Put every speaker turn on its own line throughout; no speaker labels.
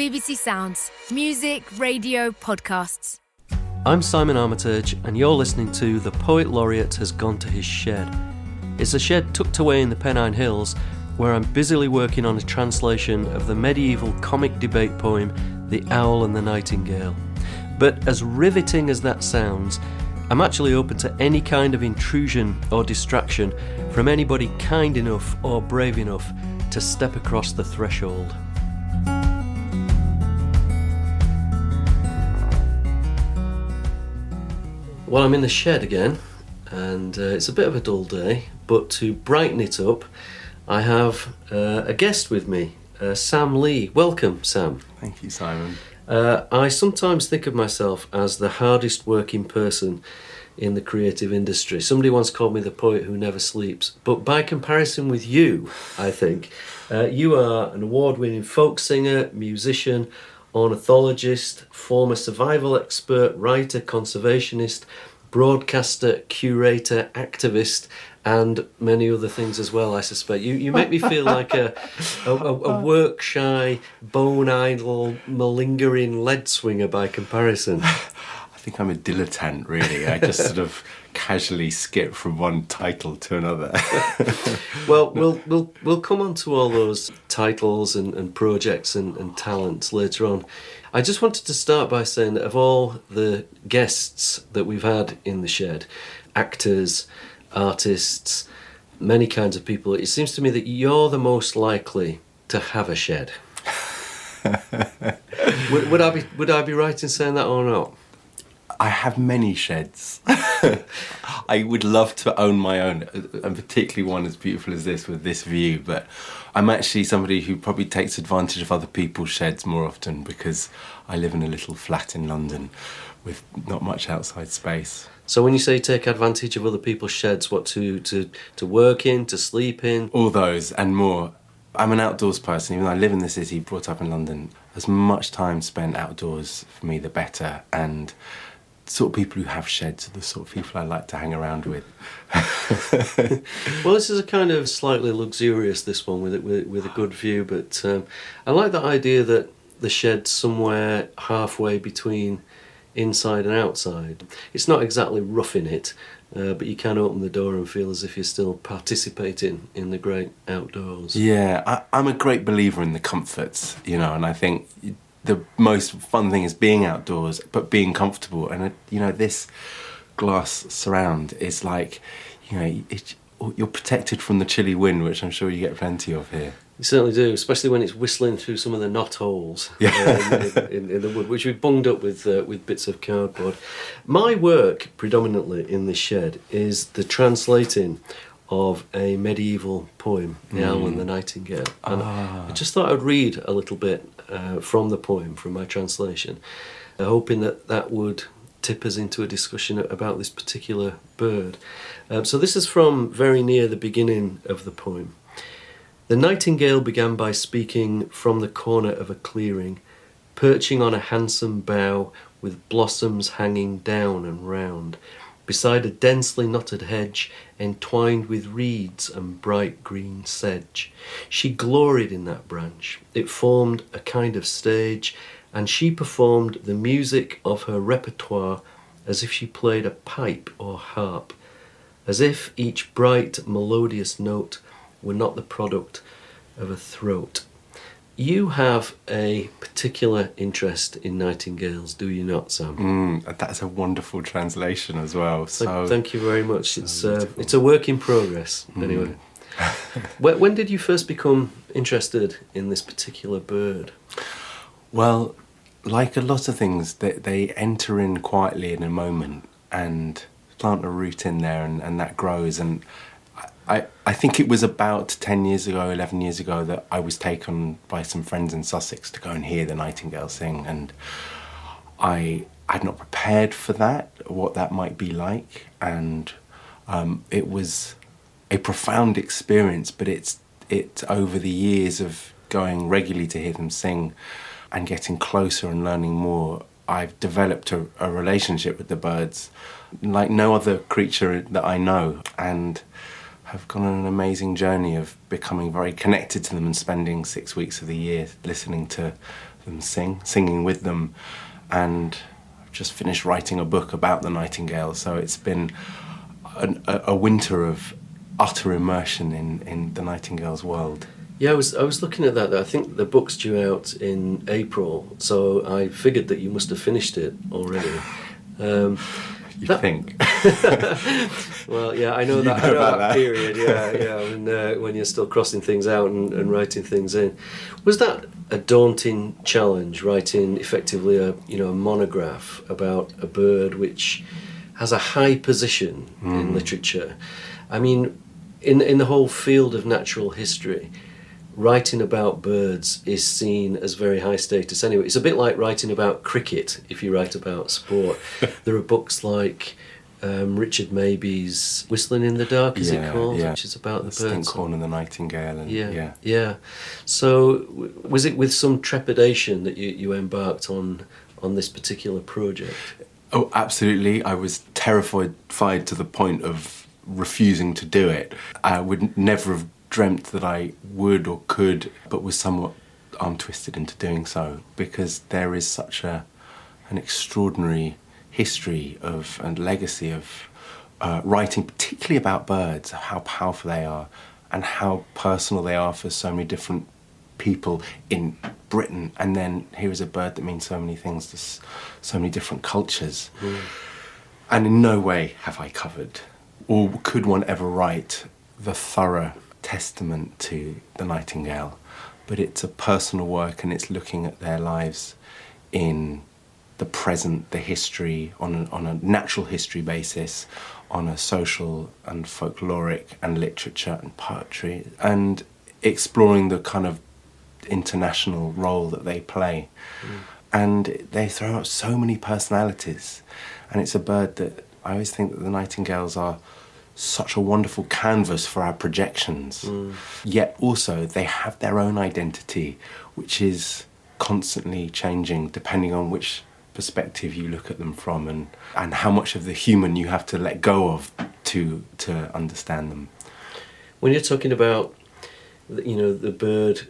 BBC Sounds. Music, radio, podcasts.
I'm Simon Armitage, and you're listening to The Poet Laureate Has Gone to His Shed. It's a shed tucked away in the Pennine Hills, where I'm busily working on a translation of the medieval comic debate poem, The Owl and the Nightingale. But as riveting as that sounds, I'm actually open to any kind of intrusion or distraction from anybody kind enough or brave enough to step across the threshold. Well, I'm in the shed again, and it's a bit of a dull day, but to brighten it up, I have a guest with me, Sam Lee. Welcome, Sam.
Thank you, Simon.
I sometimes think of myself as the hardest working person in the creative industry. Somebody once called me the poet who never sleeps, but by comparison with you, I think, you are an award-winning folk singer, musician, ornithologist, former survival expert, writer, conservationist, broadcaster, curator, activist, and many other things as well, I suspect. You make me feel like a work-shy, bone-idle, malingering lead swinger by comparison.
I think I'm a dilettante, really. I just sort of casually skip from one title to another.
Well, we'll come on to all those titles and projects and talents later on. I just wanted to start by saying that of all the guests that we've had in the shed, actors, artists, many kinds of people, it seems to me that you're the most likely to have a shed. Would I be right in saying that or not?
I have many sheds. I would love to own my own, and particularly one as beautiful as this with this view, but I'm actually somebody who probably takes advantage of other people's sheds more often because I live in a little flat in London with not much outside space.
So when you say take advantage of other people's sheds, what, to work in, to sleep in?
All those and more. I'm an outdoors person, even though I live in the city, brought up in London. As much time spent outdoors, for me, the better. And the sort of people who have sheds are the sort of people I like to hang around with.
Well, this is a kind of slightly luxurious, this one, with a good view, but I like that idea that the shed's somewhere halfway between inside and outside. It's not exactly roughing it, but you can open the door and feel as if you're still participating in the great outdoors.
Yeah, I'm a great believer in the comforts, and I think the most fun thing is being outdoors, but being comfortable. And, this glass surround is like, you're protected from the chilly wind, which I'm sure you get plenty of here.
You certainly do, especially when it's whistling through some of the knot holes in the wood, which we've bunged up with bits of cardboard. My work, predominantly in this shed, is the translating of a medieval poem, The Owl and the Nightingale. And I just thought I'd read a little bit from the poem, from my translation, hoping that would tip us into a discussion about this particular bird. So this is from very near the beginning of the poem. The nightingale began by speaking from the corner of a clearing, perching on a handsome bough with blossoms hanging down and round, beside a densely knotted hedge entwined with reeds and bright green sedge. She gloried in that branch. It formed a kind of stage, and she performed the music of her repertoire as if she played a pipe or harp, as if each bright melodious note were not the product of a throat. You have a particular interest in nightingales, do you not, Sam?
That's a wonderful translation as well.
Thank you very much. It's a work in progress, anyway. When did you first become interested in this particular bird?
Well, like a lot of things, they enter in quietly in a moment and plant a root in there, and that grows. And I think it was about 10 years ago, 11 years ago, that I was taken by some friends in Sussex to go and hear the nightingale sing, and I had not prepared for that, what that might be like, and it was a profound experience, but it's over the years of going regularly to hear them sing and getting closer and learning more, I've developed a relationship with the birds like no other creature that I know, and have gone on an amazing journey of becoming very connected to them and spending 6 weeks of the year listening to them singing with them. And I've just finished writing a book about the nightingale, so it's been a winter of utter immersion in the nightingale's world.
Yeah, I was looking at that. I think the book's due out in April, so I figured that you must have finished it already.
You think?
Well, yeah, I know that. I know that period. Yeah, when you're still crossing things out and writing things in. Was that a daunting challenge, writing effectively a monograph about a bird which has a high position in literature? I mean, in the whole field of natural history, writing about birds is seen as very high status anyway. It's a bit like writing about cricket if you write about sport. There are books like Richard Maybe's Whistling in the Dark, is it called?
Yeah.
Which is about the birds.
Stinkhorn and the nightingale. And,
yeah. So was it with some trepidation that you embarked on this particular project?
Oh, absolutely. I was terrified to the point of refusing to do it. I would never have dreamt that I would or could, but was somewhat arm-twisted into doing so, because there is such an extraordinary history and legacy of writing, particularly about birds, how powerful they are and how personal they are for so many different people in Britain. And then here is a bird that means so many things to so many different cultures. And in no way have I covered, or could one ever write, the thorough testament to the nightingale. But it's a personal work, and it's looking at their lives in the present, the history, on a natural history basis, on a social and folkloric and literature and poetry, and exploring the kind of international role that they play. And they throw out so many personalities, and it's a bird that I always think that the nightingales are such a wonderful canvas for our projections. Yet also they have their own identity, which is constantly changing depending on which perspective you look at them from, and how much of the human you have to let go of to understand them.
When you're talking about the bird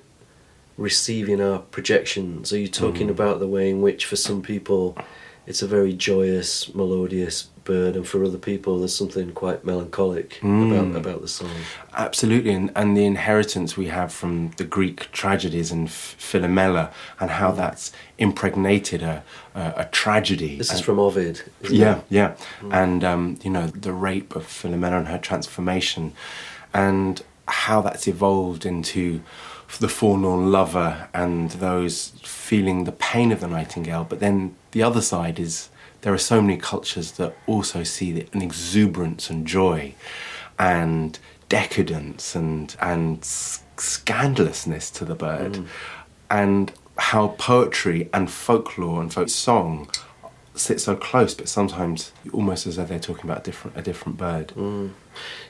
receiving our projections, are you talking about the way in which for some people it's a very joyous, melodious bird, and for other people there's something quite melancholic about the song? Absolutely,
and the inheritance we have from the Greek tragedies and Philomela, and how that's impregnated a tragedy.
This is from Ovid, isn't it?
Yeah. And the rape of Philomela and her transformation, and how that's evolved into the forlorn lover and those feeling the pain of the nightingale. But then the other side is there are so many cultures that also see an exuberance and joy and decadence and scandalousness to the bird, and how poetry and folklore and folk song sit so close, but sometimes almost as though they're talking about a different bird.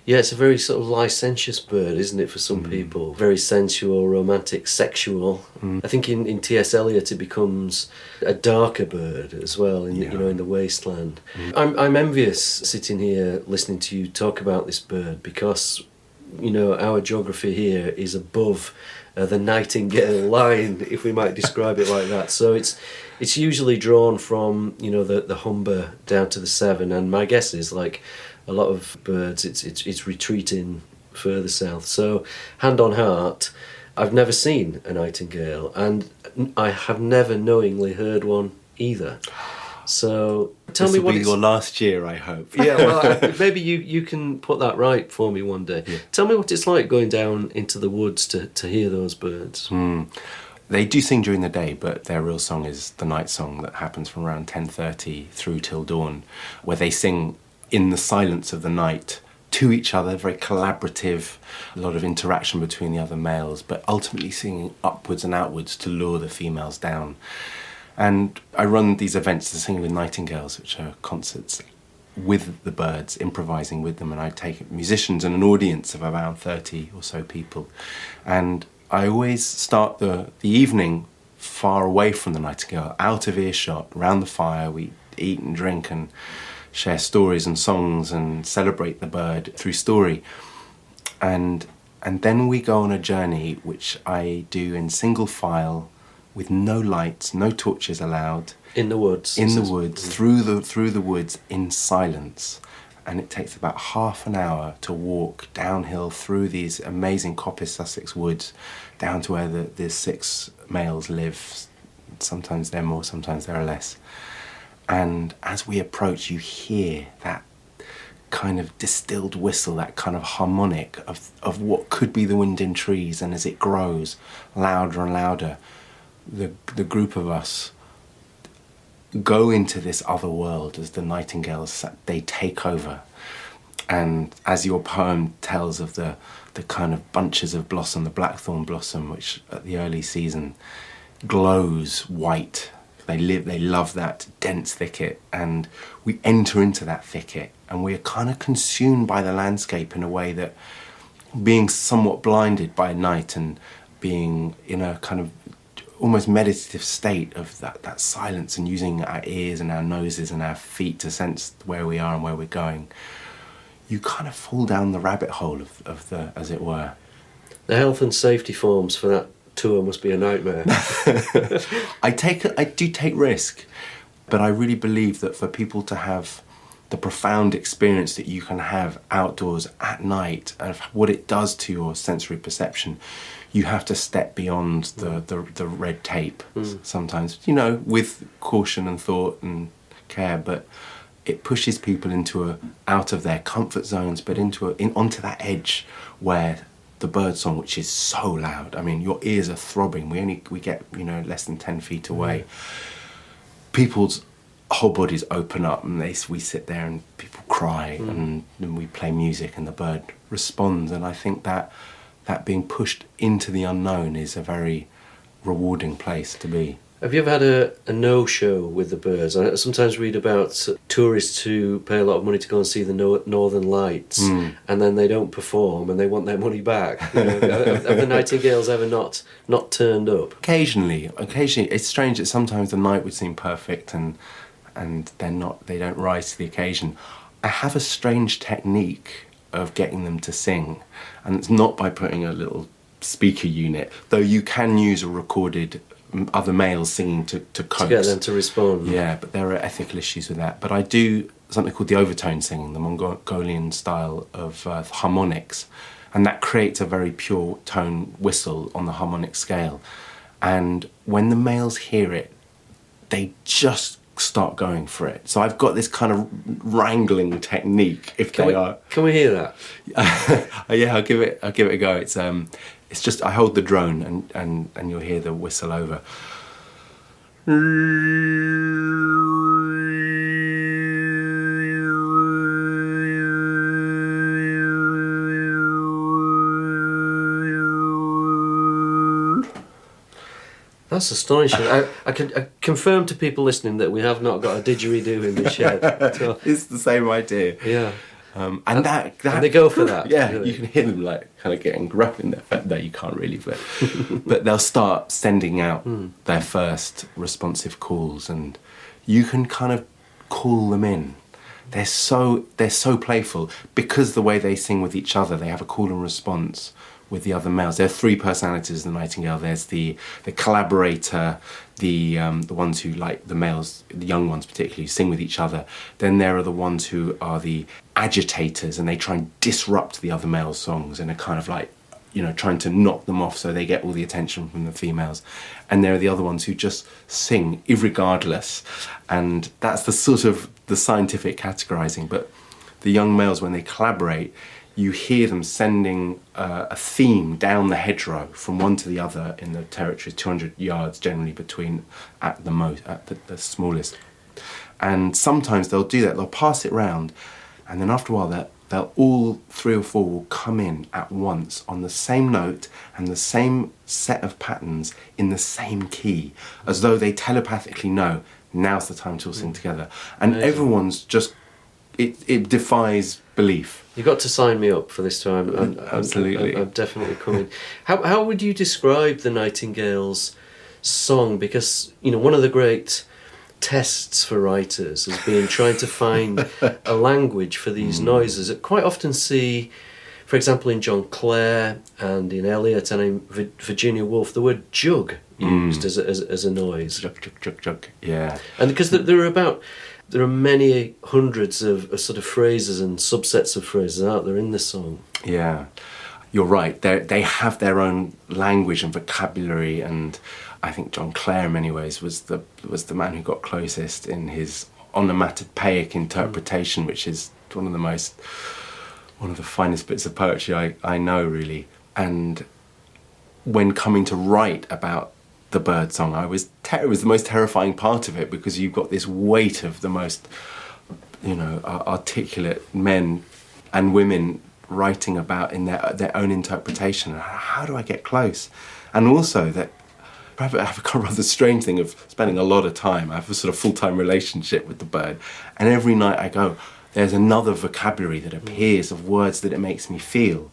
Yeah, it's a very sort of licentious bird, isn't it, for some people? Very sensual, romantic, sexual. I think in T.S. Eliot it becomes a darker bird as well, in the wasteland. I'm envious sitting here listening to you talk about this bird, because our geography here is above the Nightingale line, if we might describe it like that. So it's usually drawn from the Humber down to the Severn, and my guess is, like a lot of birds, it's retreating further south. So, hand on heart, I've never seen a nightingale, and I have never knowingly heard one either. So tell me what
this will be your last year, I hope.
Yeah, well, maybe you can put that right for me one day. Yeah. Tell me what it's like going down into the woods to hear those birds.
They do sing during the day, but their real song is the night song that happens from around 10:30 through till dawn, where they sing in the silence of the night to each other, very collaborative, a lot of interaction between the other males, but ultimately singing upwards and outwards to lure the females down. And I run these events to Sing with Nightingales, which are concerts with the birds, improvising with them, and I take musicians and an audience of around 30 or so people. And I always start the evening far away from the nightingale, out of earshot, around the fire. We eat and drink and share stories and songs and celebrate the bird through story. And then we go on a journey, which I do in single file, with no lights, no torches allowed.
In the woods.
In the woods, through the woods, in silence. And it takes about half an hour to walk downhill through these amazing coppice Sussex woods, down to where the 6 males live. Sometimes they're more, sometimes there are less. And as we approach, you hear that kind of distilled whistle, that kind of harmonic of what could be the wind in trees. And as it grows louder and louder, the group of us go into this other world as the nightingales, they take over. And as your poem tells of the kind of bunches of blossom, the blackthorn blossom, which at the early season glows white, they love that dense thicket, and we enter into that thicket and we're kind of consumed by the landscape in a way that, being somewhat blinded by night and being in a kind of almost meditative state of that silence, and using our ears and our noses and our feet to sense where we are and where we're going, you kind of fall down the rabbit hole of the, as it were.
The health and safety forms for that tour must be a nightmare.
I do take risk, but I really believe that for people to have the profound experience that you can have outdoors at night, and what it does to your sensory perception, you have to step beyond the red tape sometimes, with caution and thought and care, but it pushes people out of their comfort zones, but onto that edge where the birdsong, which is so loud, I mean, your ears are throbbing. We get less than 10 feet away. People's whole bodies open up, and we sit there and people cry, and we play music and the bird responds. And I think that being pushed into the unknown is a very rewarding place to be.
Have you ever had a no-show with the birds? I sometimes read about tourists who pay a lot of money to go and see the Northern Lights, and then they don't perform and they want their money back. Have the nightingales ever not turned up? Occasionally.
It's strange that sometimes the night would seem perfect and they're not. They don't rise to the occasion. I have a strange technique of getting them to sing, and it's not by putting a little speaker unit, though you can use a recorded other males singing to coax.
To get them to respond.
Yeah, but there are ethical issues with that. But I do something called the overtone singing, the Mongolian style of harmonics, and that creates a very pure tone whistle on the harmonic scale. And when the males hear it, they just start going for it. So I've got this kind of wrangling technique.
Can we hear that?
Yeah, I'll give it a go. It's just I hold the drone and you'll hear the whistle over.
That's astonishing. I can confirm to people listening that we have not got a didgeridoo in the shed. So,
it's the same idea.
Yeah.
And
they go for that.
Yeah,
really.
You can hear them kind of getting gruff in there. No, you can't really, but they'll start sending out their first responsive calls, and you can kind of call them in. They're so playful because the way they sing with each other, they have a call and response with the other males. There are 3 personalities in the nightingale. There's the collaborator, the ones who, like the males, the young ones particularly, sing with each other. Then there are the ones who are the agitators, and they try and disrupt the other male songs and are kind of like, trying to knock them off so they get all the attention from the females. And there are the other ones who just sing irregardless. And that's the sort of the scientific categorizing. But the young males, when they collaborate, you hear them sending a theme down the hedgerow from one to the other in the territory, 200 yards generally between at the smallest. And sometimes they'll do that, they'll pass it round, and then after a while they'll all 3 or 4 will come in at once on the same note and the same set of patterns in the same key, as though they telepathically know now's the time to all sing together. And amazing. Everyone's just, it defies belief.
You've got to sign me up for this time.
Absolutely.
I'm definitely coming. How would you describe the Nightingale's song? Because, one of the great tests for writers has been trying to find a language for these noises. I quite often see for example, in John Clare and in Eliot and in Virginia Woolf, the word jug used as a noise.
Jug, jug, jug, jug. Yeah.
And because there are many hundreds of sort of phrases and subsets of phrases out there in the song.
Yeah, you're right. They have their own language and vocabulary, and I think John Clare, in many ways, was the man who got closest in his onomatopoeic interpretation, which is one of the finest bits of poetry I know, really. And when coming to write about the bird song, it was the most terrifying part of it, because you've got this weight of the most, articulate men and women writing about in their own interpretation. How do I get close? And also that I have a rather strange thing of spending a lot of time. I have a sort of full-time relationship with the bird, and every night I go, there's another vocabulary that appears of words that it makes me feel.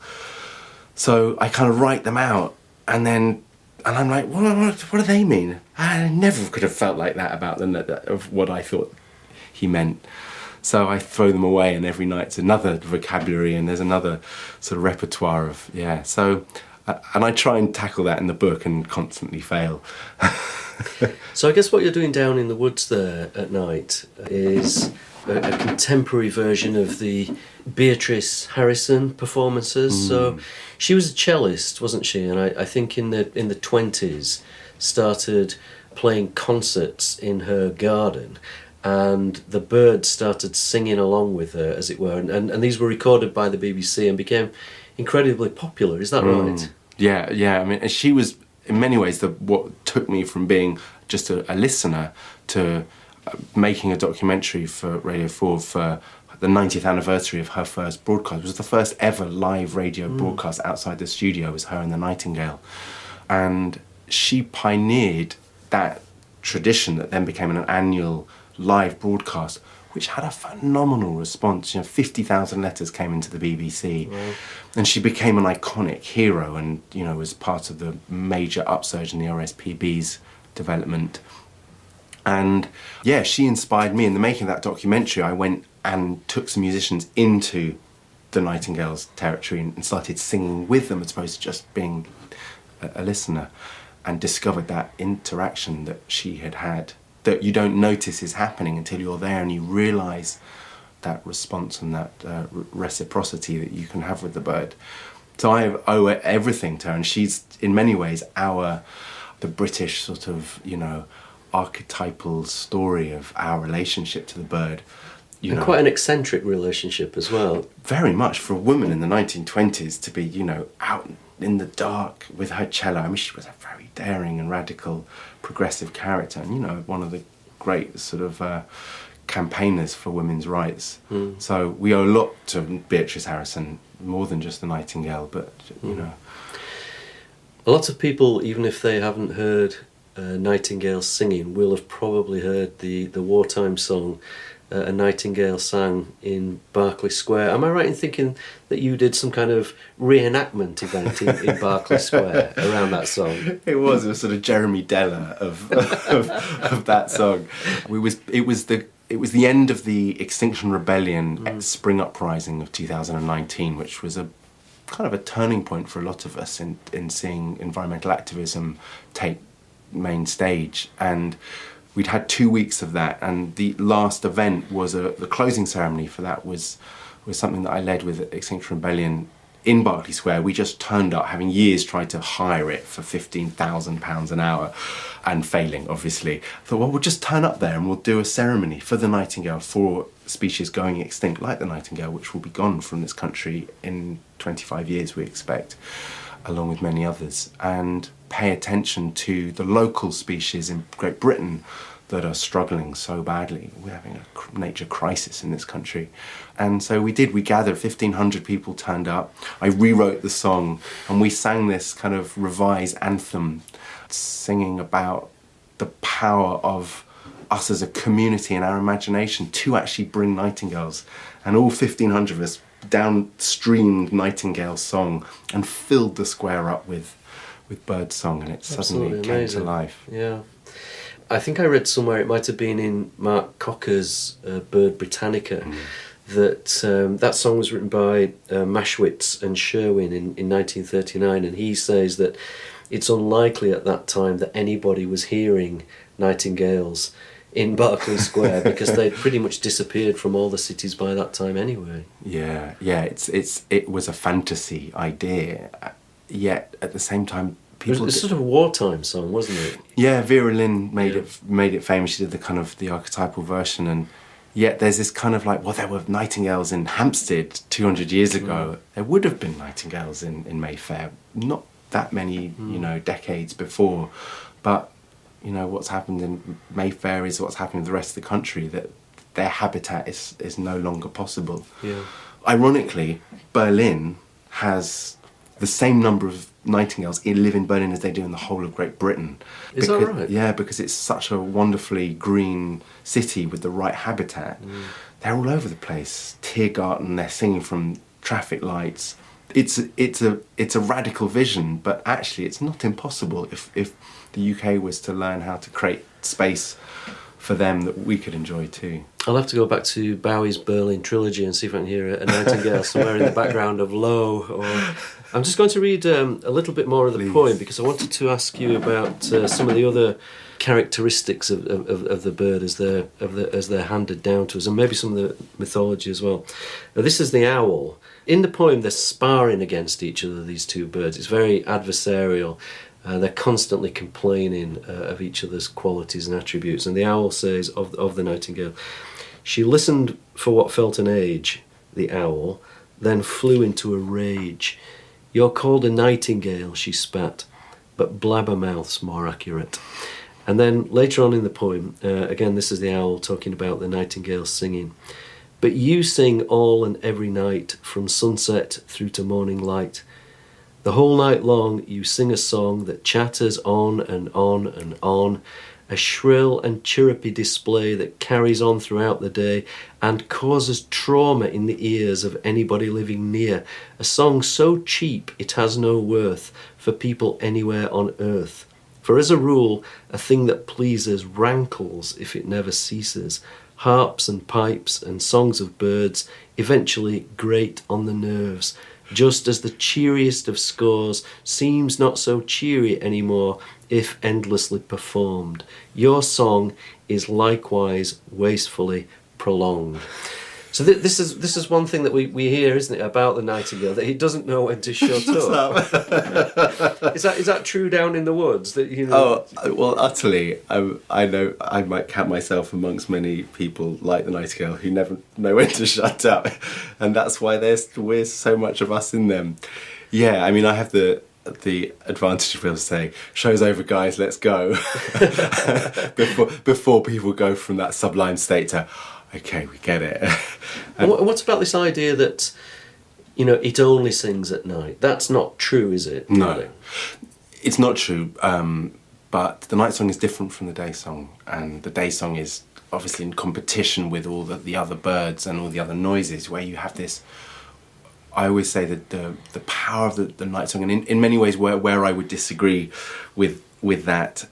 So I kind of write them out, and I'm like, what do they mean? I never could have felt like that about them, of what I thought he meant. So I throw them away, and every night's another vocabulary, and there's another sort of repertoire of, So, and I try and tackle that in the book and constantly fail.
So I guess what you're doing down in the woods there at night is a contemporary version of the Beatrice Harrison performances. So she was a cellist, wasn't she? And I think in the 20s started playing concerts in her garden, and the birds started singing along with her, as it were. And these were recorded by the BBC and became incredibly popular. Is that right?
Yeah. I mean, she was in many ways what took me from being just a listener to making a documentary for Radio 4 for the 90th anniversary of her first broadcast. It was the first ever live radio broadcast outside the studio. It was her and the Nightingale. And she pioneered that tradition that then became an annual live broadcast, which had a phenomenal response. 50,000 letters came into the BBC. Wow. And she became an iconic hero, and was part of the major upsurge in the RSPB's development. And she inspired me. In the making of that documentary, I went and took some musicians into the Nightingale's territory and started singing with them, as opposed to just being a listener, and discovered that interaction that she had that you don't notice is happening until you're there and you realise that response and that reciprocity that you can have with the bird. So I owe everything to her, and she's in many ways the British sort of, archetypal story of our relationship to the bird.
And quite an eccentric relationship as well. Very much,
for a woman in the 1920s to be, out in the dark with her cello. I mean, she was a very daring and radical, progressive character, and one of the great sort of campaigners for women's rights. So we owe a lot to Beatrice Harrison, more than just the Nightingale, but
A lot of people, even if they haven't heard Nightingale singing, will have probably heard the wartime song A Nightingale sang in Berkeley Square. Am I right in thinking that you did some kind of reenactment event in Berkeley Square around that song?
It was sort of Jeremy Deller of that song. It was the end of the Extinction Rebellion spring uprising of 2019, which was a kind of a turning point for a lot of us in seeing environmental activism take main stage. And we'd had 2 weeks of that, and the last event was the closing ceremony for that was something that I led with Extinction Rebellion in Berkeley Square. We just turned up, having years tried to hire it for £15,000 an hour and failing, obviously. I thought, well, we'll just turn up there and we'll do a ceremony for the Nightingale, for species going extinct like the Nightingale, which will be gone from this country in 25 years, we expect, along with many others, and pay attention to the local species in Great Britain that are struggling so badly. We're having a nature crisis in this country. And so we gathered, 1,500 people turned up. I rewrote the song, and we sang this kind of revised anthem, singing about the power of us as a community and our imagination to actually bring nightingales. And all 1,500 of us downstreamed Nightingale's song and filled the square up with bird song, and it suddenly came to life.
Yeah. I think I read somewhere, it might have been in Mark Cocker's Bird Britannica, that that song was written by Maschwitz and Sherwin in 1939, and he says that it's unlikely at that time that anybody was hearing nightingales in Berkeley Square because they'd pretty much disappeared from all the cities by that time anyway.
Yeah, it was a fantasy idea, yet at the same time,
It was sort of a wartime song, wasn't it?
Yeah, Vera Lynn made it famous. She did the archetypal version, and yet there's this kind of like, well, there were nightingales in Hampstead 200 years ago. There would have been nightingales in Mayfair, not that many, decades before, but what's happened in Mayfair is what's happened in the rest of the country, that their habitat is no longer possible.
Yeah.
Ironically, Berlin has the same number of nightingales live in Berlin as they do in the whole of Great Britain.
Is that right?
Yeah, because it's such a wonderfully green city with the right habitat. They're all over the place. Tiergarten, they're singing from traffic lights. It's a radical vision, but actually it's not impossible if the UK was to learn how to create space for them that we could enjoy too.
I'll have to go back to Bowie's Berlin trilogy and see if I can hear a nightingale somewhere in the background of Low. Or I'm just going to read a little bit more of the poem because I wanted to ask you about some of the other characteristics of the bird as they're handed down to us, and maybe some of the mythology as well. Now, this is the owl. In the poem, they're sparring against each other, these two birds. It's very adversarial. They're constantly complaining of each other's qualities and attributes. And the owl says of the nightingale, "She listened for what felt an age, the owl, then flew into a rage. 'You're called a nightingale,' she spat, but blabbermouth's more accurate." And then later on in the poem, again, this is the owl talking about the nightingale singing. "But you sing all and every night, from sunset through to morning light. The whole night long you sing a song that chatters on and on and on, a shrill and chirrupy display that carries on throughout the day and causes trauma in the ears of anybody living near, a song so cheap it has no worth for people anywhere on earth. For as a rule, a thing that pleases rankles if it never ceases. Harps and pipes and songs of birds eventually grate on the nerves, just as the cheeriest of scores seems not so cheery anymore if endlessly performed. Your song is likewise wastefully prolonged." So this is one thing that we hear, isn't it, about the nightingale, that he doesn't know when to shut up. Is that true down in the woods? That
Oh, well, utterly. I know I might count myself amongst many people like the nightingale who never know when to shut up, and that's why we're so much of us in them. Yeah, I mean, I have the advantage of being able to say, "Show's over, guys, let's go," before people go from that sublime state to, "Okay, we get it."
And what's about this idea that, it only sings at night? That's not true, is it?
No,
really?
It's not true. But the night song is different from the day song, and the day song is obviously in competition with all the other birds and all the other noises, where you have this. I always say that the power of the night song, and in many ways where I would disagree with that,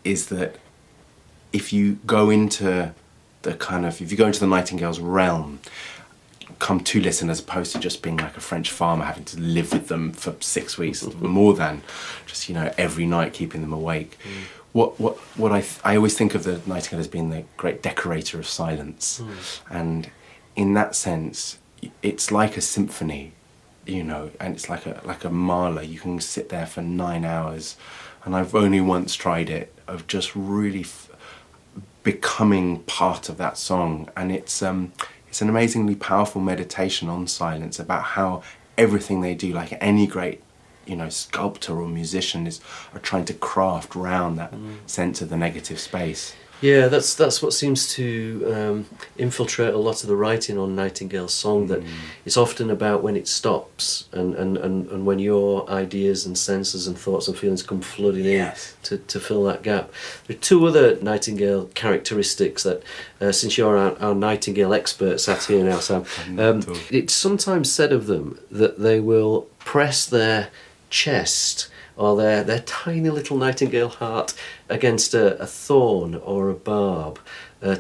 is that if you go into the nightingale's realm, come to listen, as opposed to just being like a French farmer having to live with them for 6 weeks, more than just every night keeping them awake. What I always think of the nightingale as being the great decorator of silence, and in that sense, it's like a symphony, and it's like a Mahler. You can sit there for 9 hours, and I've only once tried it, of just really becoming part of that song, and it's an amazingly powerful meditation on silence, about how everything they do, like any great sculptor or musician, are trying to craft round that sense of the negative space.
Yeah, that's what seems to infiltrate a lot of the writing on Nightingale's song, that it's often about when it stops and when your ideas and senses and thoughts and feelings come flooding in to fill that gap. There are two other Nightingale characteristics that, since you're our Nightingale expert sat here now, Sam, it's sometimes said of them that they will press their chest or their tiny little nightingale heart against a thorn or a barb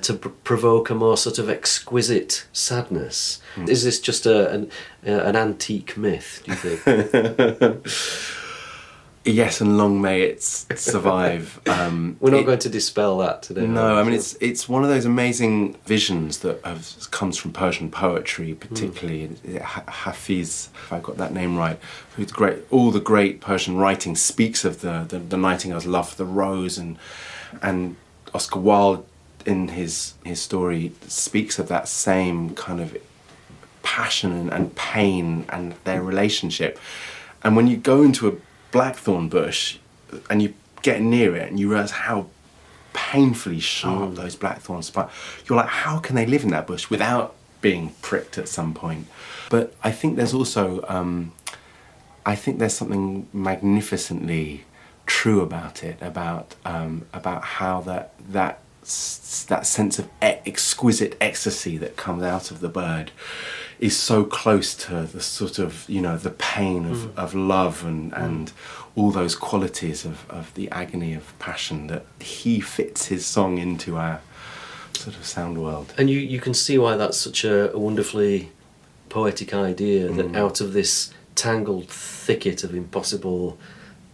to provoke a more sort of exquisite sadness. Is this just an antique myth, do you think?
Yes, and long may it survive.
We're not going to dispel that today.
No, I mean it's one of those amazing visions that comes from Persian poetry, particularly Hafiz, if I got that name right, who's great. All the great Persian writing speaks of the nightingale's love for the rose, and Oscar Wilde in his story speaks of that same kind of passion and pain and their relationship. And when you go into a blackthorn bush and you get near it and you realise how painfully sharp those blackthorns spike, you're like, how can they live in that bush without being pricked at some point? But I think there's also there's something magnificently true about it, about how that sense of exquisite ecstasy that comes out of the bird is so close to the sort of, the pain of love and all those qualities of the agony of passion, that he fits his song into our sort of sound world.
And you can see why that's such a wonderfully poetic idea, that out of this tangled thicket of impossible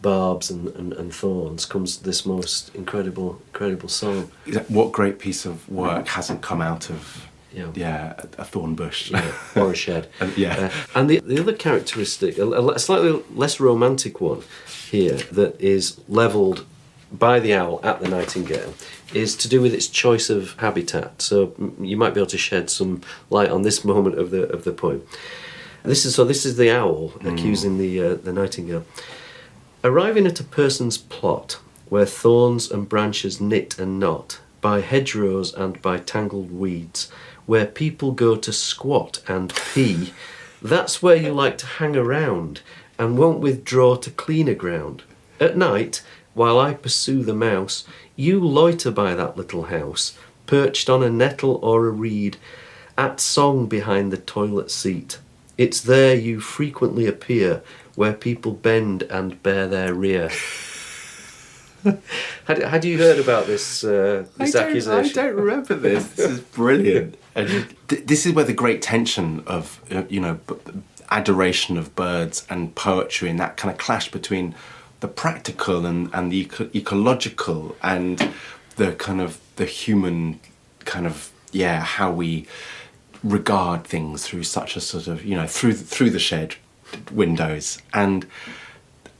barbs and thorns comes this most incredible song.
What great piece of work hasn't come out of a thorn bush
or a shed?
and
the other characteristic, a slightly less romantic one here, that is levelled by the owl at the nightingale, is to do with its choice of habitat. So you might be able to shed some light on this moment of the poem. This is the owl accusing the nightingale. Arriving at a person's plot, where thorns and branches knit and knot, by hedgerows and by tangled weeds, where people go to squat and pee, that's where you like to hang around, and won't withdraw to cleaner ground. At night, while I pursue the mouse, you loiter by that little house, perched on a nettle or a reed, at song behind the toilet seat. It's there you frequently appear, where people bend and bare their rear. Had you heard about this accusation?
I don't remember this. This is brilliant. And this is where the great tension of adoration of birds and poetry, and that kind of clash between the practical and the ecological, and the kind of the human kind of how we regard things through such a sort of through the shed windows. And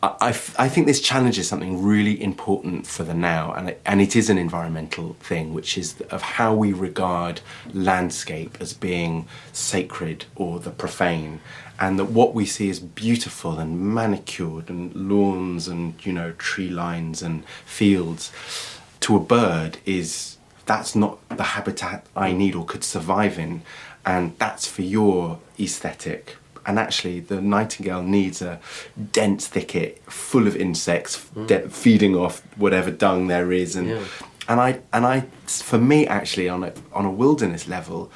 I think this challenges something really important for the now, and it is an environmental thing, which is of how we regard landscape as being sacred or the profane, and that what we see as beautiful and manicured and lawns and tree lines and fields, to a bird that's not the habitat I need or could survive in, and that's for your aesthetic. And actually, the nightingale needs a dense thicket full of insects feeding off whatever dung there is, and I, for me, actually, on a wilderness level,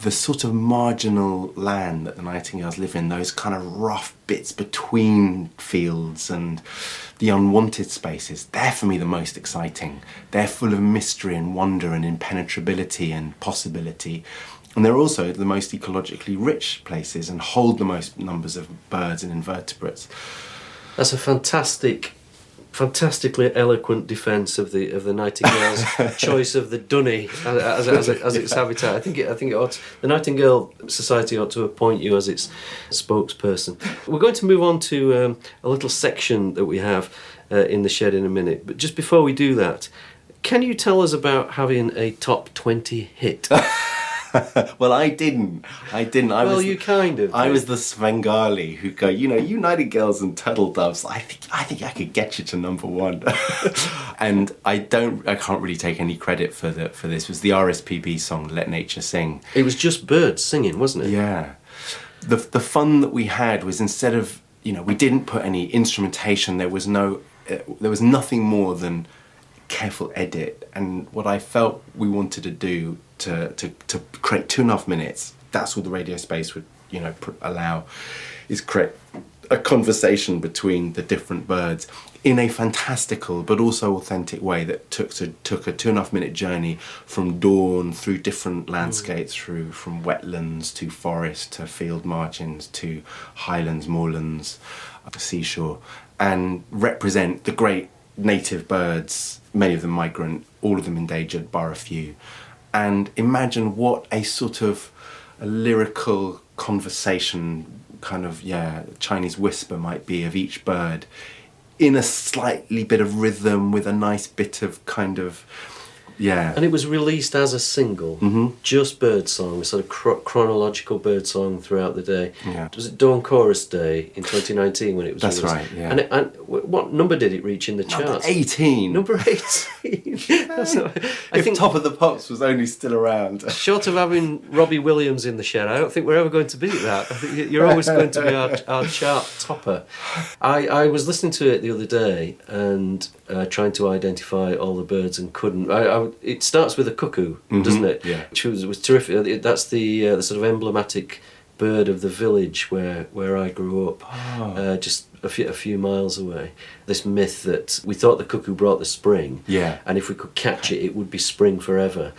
the sort of marginal land that the nightingales live in, those kind of rough bits between fields and the unwanted spaces, they're for me the most exciting. They're full of mystery and wonder and impenetrability and possibility. And they're also the most ecologically rich places and hold the most numbers of birds and invertebrates.
That's a fantastically eloquent defence of the nightingale's choice of the dunny as its habitat. I think it ought the Nightingale Society ought to appoint you as its spokesperson. We're going to move on to a little section that we have in the shed in a minute. But just before we do that, can you tell us about having a top 20 hit?
Well, I didn't.
You kind of.
I was the Svengali who go, you nightingales and turtle doves. I think I could get you to number one. And I can't really take any credit for this. It was the RSPB song "Let Nature Sing."
It was just birds singing, wasn't it?
Yeah. The fun that we had was, instead of we didn't put any instrumentation. There was nothing more than careful edit, and what I felt we wanted to do to create 2.5 minutes, that's what the radio space would allow, is create a conversation between the different birds in a fantastical but also authentic way that took a 2.5 minute journey from dawn through different landscapes, from wetlands to forest to field margins to highlands, moorlands, seashore, and represent the great native birds, many of them migrant, all of them endangered bar a few, and imagine what a sort of a lyrical conversation, kind of, Chinese whisper might be of each bird in a slightly bit of rhythm with a nice bit of kind of,
And it was released as a single, just birdsong, sort of chronological birdsong throughout the day.
Yeah.
Was it Dawn Chorus Day in 2019 when it was
That's
released?
right, yeah.
And what number did it reach in the charts?
Number 18.
Number 18. I think
Top of the Pops was only still around.
short of having Robbie Williams in the shed, I don't think we're ever going to beat that. I think you're always going to be our chart topper. I was listening to it the other day and trying to identify all the birds and couldn't. It starts with a cuckoo, doesn't it?
Yeah.
Which was terrific. That's the sort of emblematic bird of the village where I grew up, just a few miles away. This myth that we thought the cuckoo brought the spring, and if we could catch it, it would be spring forever.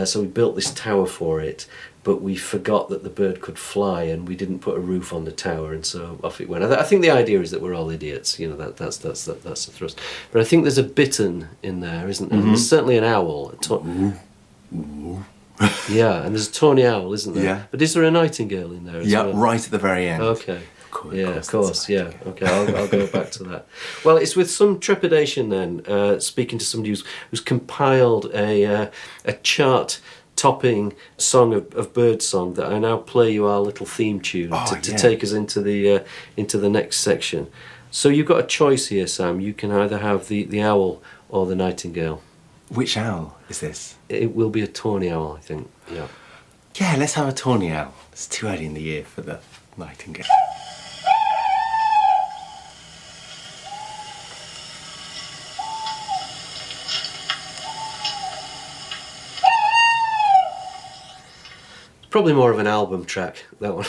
So we built this tower for it, but we forgot that the bird could fly, and we didn't put a roof on the tower, and so off it went. I think the idea is that we're all idiots. You know, that's the thrust. But I think there's a bittern in there, isn't there? There's certainly an owl. Yeah, and there's a tawny owl, isn't there?
Yeah.
But is there a nightingale in there as well?
Right at the very end.
Okay. Of course. Yeah. Okay, I'll go back to that. Well, it's with some trepidation then, speaking to somebody who's compiled a chart-topping song of birdsong that I now play you our little theme tune to take us into the next section. So you've got a choice here, Sam. You can either have the owl or the nightingale.
Which owl is this?
It will be a tawny owl, I think. Yeah.
Yeah, let's have a tawny owl. It's too early in the year for the nightingale.
Probably more of an album track, that one.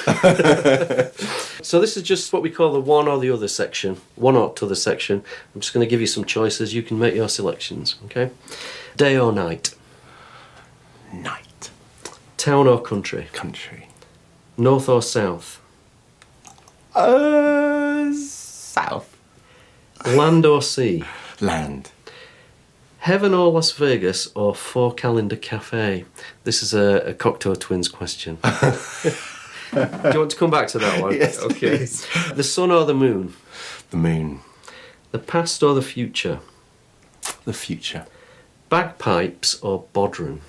So this is just what we call the one or the other section, one or t'other section. I'm just going to give you some choices. You can make your selections, okay? Day or night?
Night.
Town or country?
Country.
North or south?
South.
Land or sea?
Land.
Heaven or Las Vegas or Four Calendar Cafe? This is a Cocteau Twins question. Do you want to come back to that one?
Yes,
okay.
please.
The sun or the moon?
The moon.
The past or the future?
The future.
Bagpipes or bodhrán?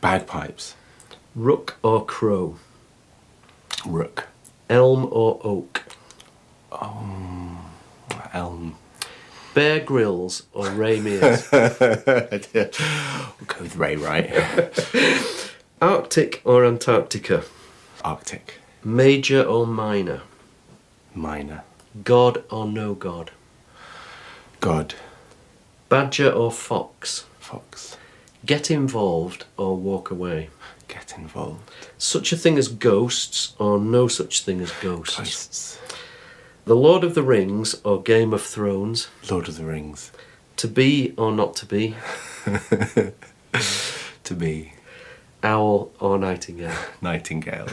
Bagpipes.
Rook or crow?
Rook.
Elm or oak?
Elm.
Bear Grylls or Ray Mears?
We'll go with Ray, right?
Arctic or Antarctica?
Arctic.
Major or minor?
Minor.
God or no God?
God.
Badger or fox?
Fox.
Get involved or walk away?
Get involved.
Such a thing as ghosts or no such thing as ghosts?
Ghosts.
The Lord of the Rings or Game of Thrones?
Lord of the Rings.
To be or not to be?
To be.
Owl or nightingale?
Nightingale.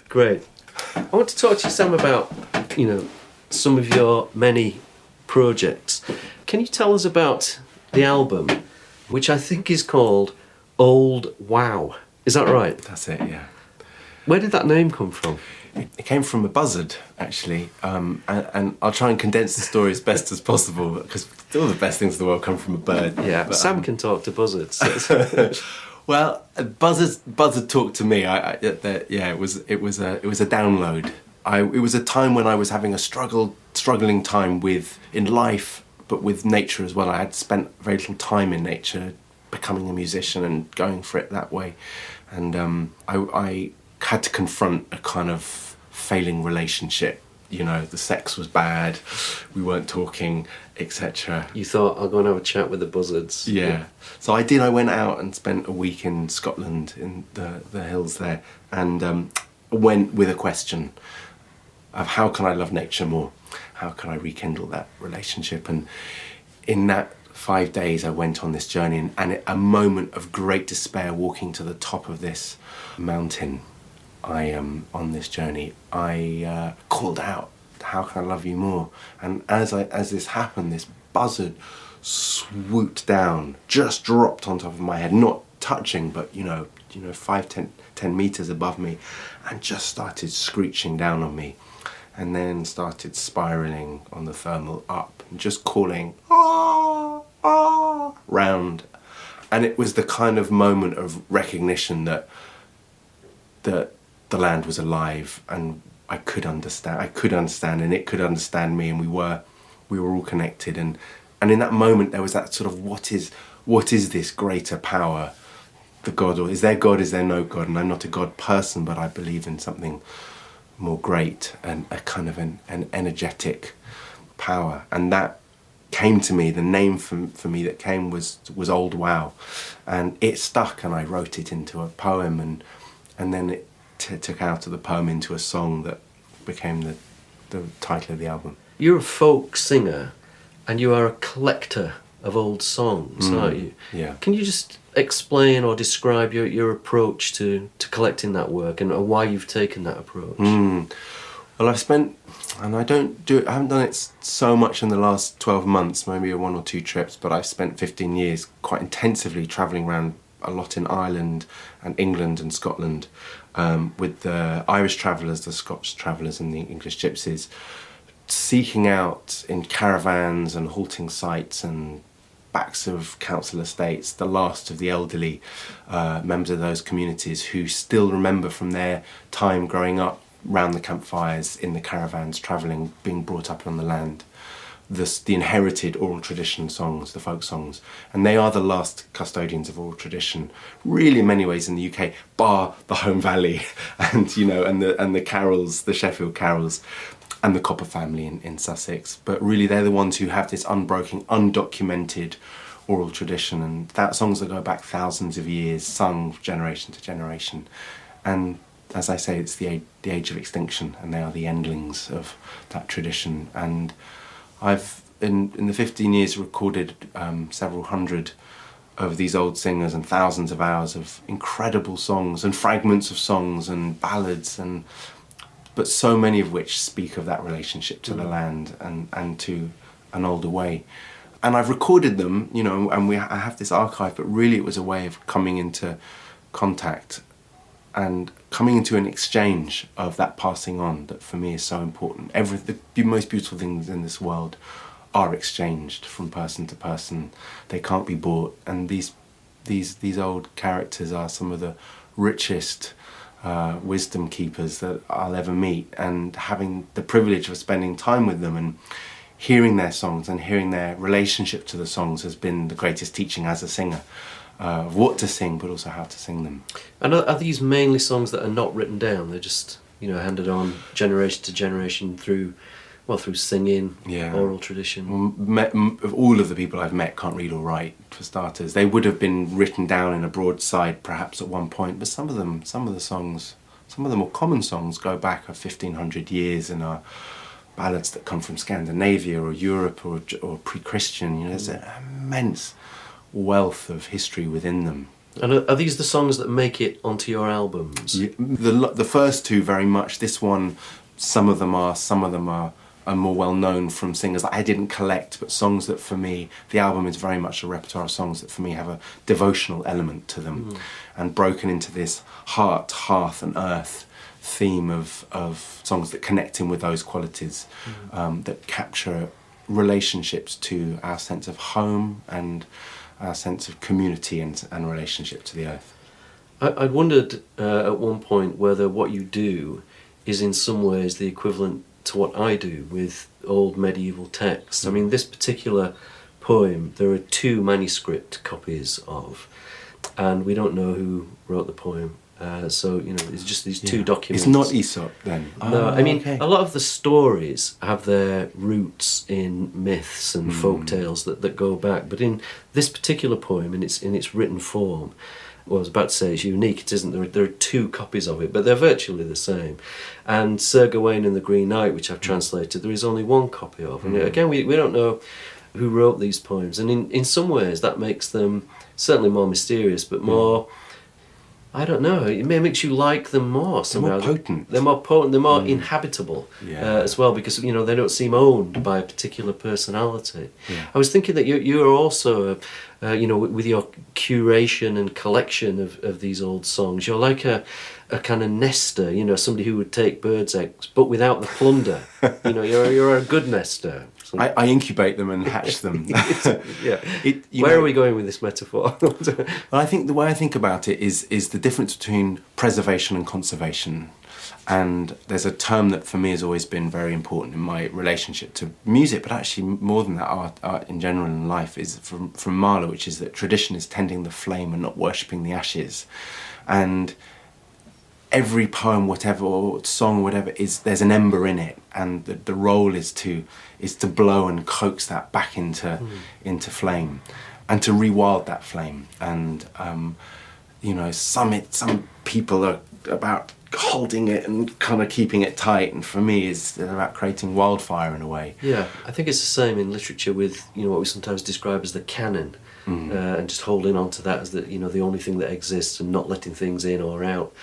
Great. I want to talk to you, Sam, about, some of your many projects. Can you tell us about the album, which I think is called Old Wow? Is that right?
That's it, yeah.
Where did that name come from?
It came from a buzzard, actually, and I'll try and condense the story as best as possible because all the best things in the world come from a bird.
Yeah,
but,
Sam can talk to buzzards.
Well, buzzard talked to me. It was a download. It was a time when I was having a struggling time in life, but with nature as well. I had spent very little time in nature, becoming a musician and going for it that way, and I had to confront a kind of failing relationship. The sex was bad, we weren't talking, etc.
You thought, I'll go and have a chat with the buzzards.
Yeah. So I did. I went out and spent a week in Scotland, in the hills there, and went with a question. how can I love nature more? How can I rekindle that relationship? And in that 5 days I went on this journey, and a moment of great despair walking to the top of this mountain, on this journey, I called out, how can I love you more? And as this happened, this buzzard swooped down, just dropped on top of my head, not touching, but 10 meters above me, and just started screeching down on me, and then started spiraling on the thermal up and just calling round. And it was the kind of moment of recognition that the land was alive, and I could understand, and it could understand me, and we were all connected. And in that moment there was that sort of, what is this greater power, the God, or is there God, is there no God? And I'm not a God person, but I believe in something more great, and a kind of an energetic power. And that came to me, the name for me that came was Old Wow, and it stuck, and I wrote it into a poem, and then it took out of the poem into a song that became the title of the album.
You're a folk singer, and you are a collector of old songs, aren't you?
Yeah.
Can you just explain or describe your approach to collecting that work, and why you've taken that approach?
Well, I've spent, and I haven't done it so much in the last 12 months, maybe 1 or 2 trips, but I've spent 15 years quite intensively travelling around a lot in Ireland and England and Scotland, with the Irish travellers, the Scotch travellers and the English gypsies, seeking out in caravans and halting sites and backs of council estates the last of the elderly members of those communities who still remember from their time growing up round the campfires, in the caravans, travelling, being brought up on the land, the inherited oral tradition songs, the folk songs. And they are the last custodians of oral tradition, really in many ways in the UK, bar the Home Valley and the carols, the Sheffield carols, and the Copper family in Sussex. But really they're the ones who have this unbroken, undocumented oral tradition, and that songs that go back thousands of years, sung generation to generation. And as I say, it's the age of extinction, and they are the endlings of that tradition. And I've, in the 15 years, recorded several hundred of these old singers and thousands of hours of incredible songs and fragments of songs and ballads, but so many of which speak of that relationship to the land and to an older way. And I've recorded them, and I have this archive, but really it was a way of coming into contact and coming into an exchange of that passing on that for me is so important. The most beautiful things in this world are exchanged from person to person. They can't be bought, and these old characters are some of the richest wisdom keepers that I'll ever meet, and having the privilege of spending time with them and hearing their songs and hearing their relationship to the songs has been the greatest teaching as a singer. Of what to sing, but also how to sing them.
And are these mainly songs that are not written down? They're just handed on generation to generation through singing, oral tradition.
Of all of the people I've met can't read or write, for starters. They would have been written down in a broadside perhaps at one point, but some of the more common songs go back 1,500 years and are ballads that come from Scandinavia or Europe or pre-Christian. There's an immense wealth of history within them.
And are these the songs that make it onto your albums?
Yeah, the first two very much. This one, some of them are more well known from singers that I didn't collect, but songs that for me, the album is very much a repertoire of songs that for me have a devotional element to them, and broken into this heart, hearth and earth theme of songs that connect in with those qualities, that capture relationships to our sense of home and our sense of community and relationship to the earth.
I wondered at one point whether what you do is in some ways the equivalent to what I do with old medieval texts. I mean, this particular poem, there are 2 manuscript copies of, and we don't know who wrote the poem. So, it's just these 2 documents.
It's not Aesop then?
No, I mean, okay. A lot of the stories have their roots in myths and folk tales that go back. But in this particular poem, in its written form, well, I was about to say it's unique, it isn't. There are two copies of it, but they're virtually the same. And Sir Gawain and the Green Knight, which I've translated, there is only one copy of. And again, we don't know who wrote these poems. And in some ways, that makes them certainly more mysterious, but more... I don't know. It makes you like them more somehow.
They're more potent.
They're more potent. They're more inhabitable as well, because they don't seem owned by a particular personality.
Yeah.
I was thinking that you are also, with your curation and collection of these old songs, you're like a kind of nester. Somebody who would take birds' eggs, but without the plunder. You're a good nester.
I incubate them and hatch them.
Yeah. Where are we going with this metaphor?
Well, I think the way I think about it is the difference between preservation and conservation. And there's a term that for me has always been very important in my relationship to music, but actually more than that, art in general in life, is from Mahler, which is that tradition is tending the flame and not worshipping the ashes. And every poem, whatever, or song, or whatever, there's an ember in it, and the role is to blow and coax that back into flame, and to rewild that flame. And some people are about holding it and kind of keeping it tight, and for me, it's about creating wildfire in a way.
Yeah, I think it's the same in literature with what we sometimes describe as the canon, and just holding on to that as the only thing that exists, and not letting things in or out.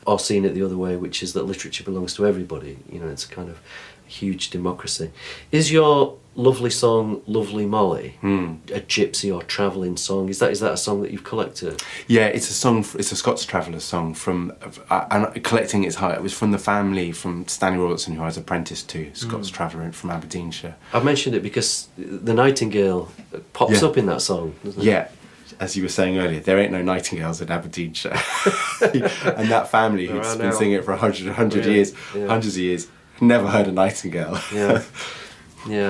Or seeing it the other way, which is that literature belongs to everybody. It's a kind of huge democracy. Is your lovely song "Lovely Molly" a gypsy or travelling song? Is that a song that you've collected? Yeah,
it's a song. It's a Scots Traveller song from. And collecting it was from the family from Stanley Robertson, who I was apprenticed to, Scots Traveller from Aberdeenshire.
I've mentioned it because the Nightingale pops up in that song, doesn't it?
Yeah. As you were saying earlier, there ain't no nightingales in Aberdeenshire. And that family who's been singing it for 100 years, hundreds of years, never heard a nightingale.
Yeah,